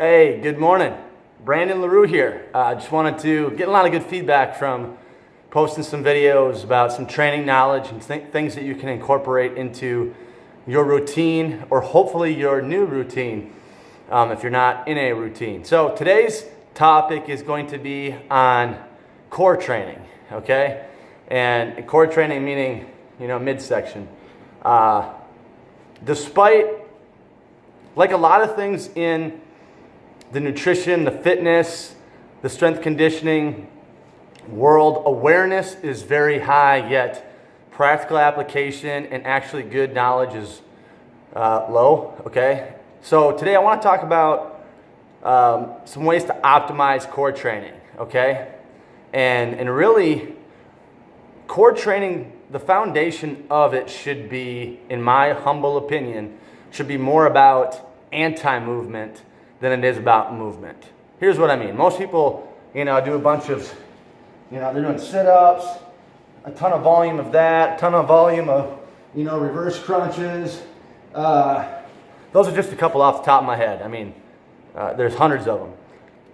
Hey, good morning. Brandon LaRue here. Just wanted to get a lot of good feedback from posting some videos about some training knowledge and things that you can incorporate into your routine or hopefully your new routine if you're not in a routine. So today's topic is going to be on core training, okay? And core training meaning, midsection. Despite, like a lot of things in the nutrition, the fitness, the strength conditioning world, awareness is very high, yet practical application and actually good knowledge is low, okay? So today I want to talk about some ways to optimize core training, okay? And really, core training, the foundation of it should be, in my humble opinion, should be more about anti-movement than it is about movement. Here's what I mean. Most people, do a bunch of, they're doing sit-ups, a ton of volume of that, a ton of volume of, reverse crunches. Those are just a couple off the top of my head. I mean, there's hundreds of them.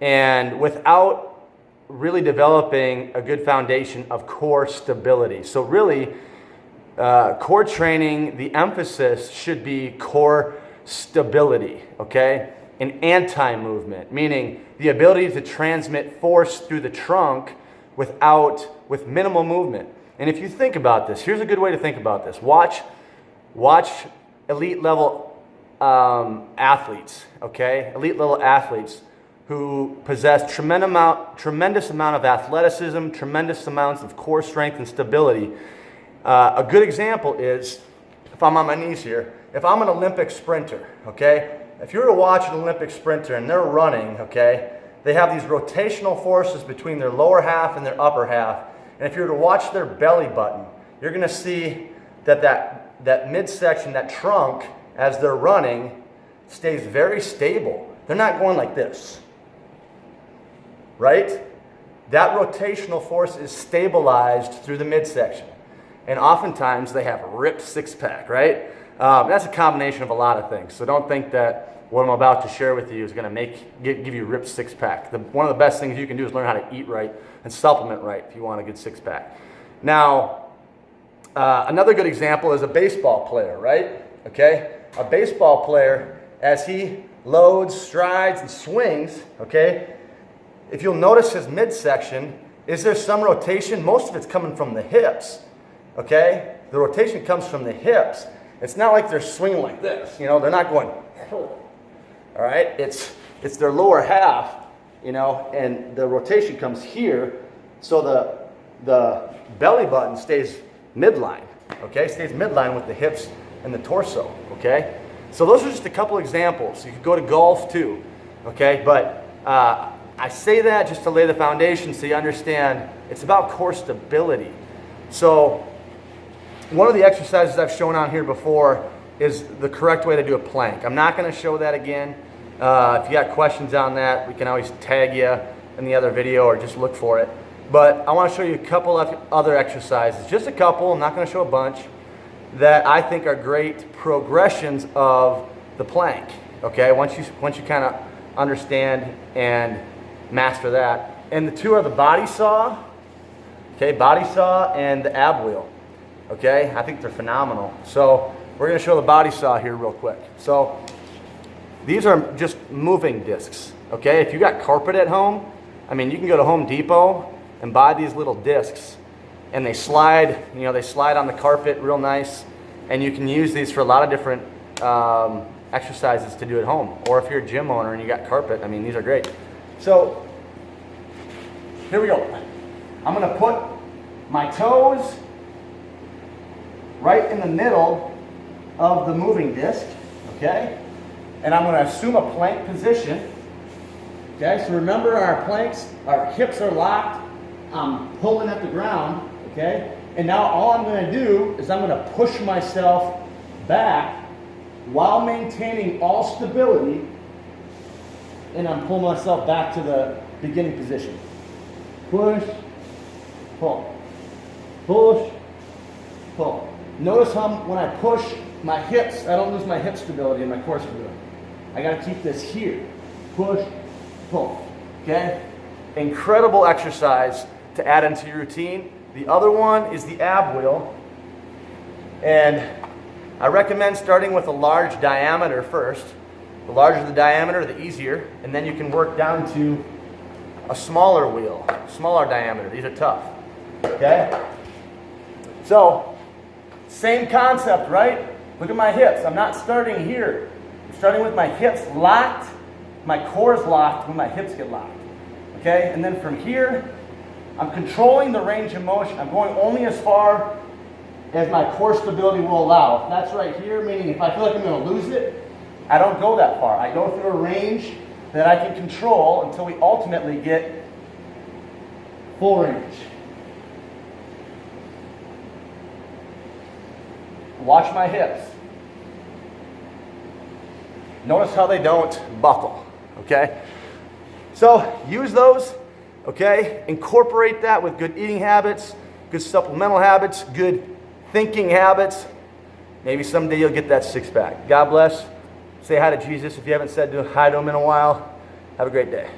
And without really developing a good foundation of core stability. So really, core training, the emphasis should be core stability, okay? And anti-movement, meaning the ability to transmit force through the trunk with minimal movement. And if you think about this, here's a good way to think about this. Watch elite level athletes, okay? Elite level athletes who possess tremendous amount of athleticism, tremendous amounts of core strength and stability. A good example is, if I'm on my knees here, if I'm an Olympic sprinter, okay? If you were to watch an Olympic sprinter and they're running, okay, they have these rotational forces between their lower half and their upper half. And if you were to watch their belly button, you're going to see that midsection, that trunk, as they're running, stays very stable. They're not going like this, right? That rotational force is stabilized through the midsection. And oftentimes they have a ripped six-pack, right? That's a combination of a lot of things. So don't think that what I'm about to share with you is going to give you a ripped six-pack. One of the best things you can do is learn how to eat right and supplement right if you want a good six-pack. Now, another good example is a baseball player, right? Okay? A baseball player, as he loads, strides, and swings, okay, if you'll notice his midsection, is there some rotation? Most of it's coming from the hips, okay? The rotation comes from the hips. It's not like they're swinging like this, they're not going, all right? It's their lower half, and the rotation comes here, so the belly button stays midline, okay? Stays midline with the hips and the torso, okay? So those are just a couple examples. You could go to golf too, okay? But I say that just to lay the foundation so you understand it's about core stability. So one of the exercises I've shown on here before is the correct way to do a plank. I'm not going to show that again. If you got questions on that, we can always tag you in the other video or just look for it. But I want to show you a couple of other exercises, just a couple, I'm not going to show a bunch, that I think are great progressions of the plank, okay? Once you kind of understand and master that. And the two are the body saw, okay, body saw and the ab wheel. Okay, I think they're phenomenal. So we're going to show the body saw here real quick. So these are just moving discs. Okay, if you got carpet at home, you can go to Home Depot and buy these little discs, and they slide. They slide on the carpet real nice, and you can use these for a lot of different exercises to do at home. Or if you're a gym owner and you got carpet, these are great. So here we go. I'm going to put my toes right in the middle of the moving disc, okay? And I'm going to assume a plank position, okay? So remember, our hips are locked. I'm pulling at the ground, okay? And now all I'm going to do is I'm going to push myself back while maintaining all stability, and I'm pulling myself back to the beginning position. Push, pull, push, pull. Notice how when I push my hips, I don't lose my hip stability and my core stability. I got to keep this here. push, pull. Okay? Incredible exercise to add into your routine. The other one is the ab wheel. And I recommend starting with a large diameter first. The larger the diameter, the easier. And then you can work down to a smaller wheel, smaller diameter. These are tough. Okay? So, same concept, right? Look at my hips. I'm not starting here. I'm starting with my hips locked. My core is locked when my hips get locked. Okay? And then from here, I'm controlling the range of motion. I'm going only as far as my core stability will allow. If that's right here, meaning if I feel like I'm going to lose it, I don't go that far. I go through a range that I can control until we ultimately get full range. Watch my hips. Notice how they don't buckle, okay? So use those, okay? Incorporate that with good eating habits, good supplemental habits, good thinking habits. Maybe someday you'll get that six-pack. God bless. Say hi to Jesus if you haven't said hi to him in a while. Have a great day.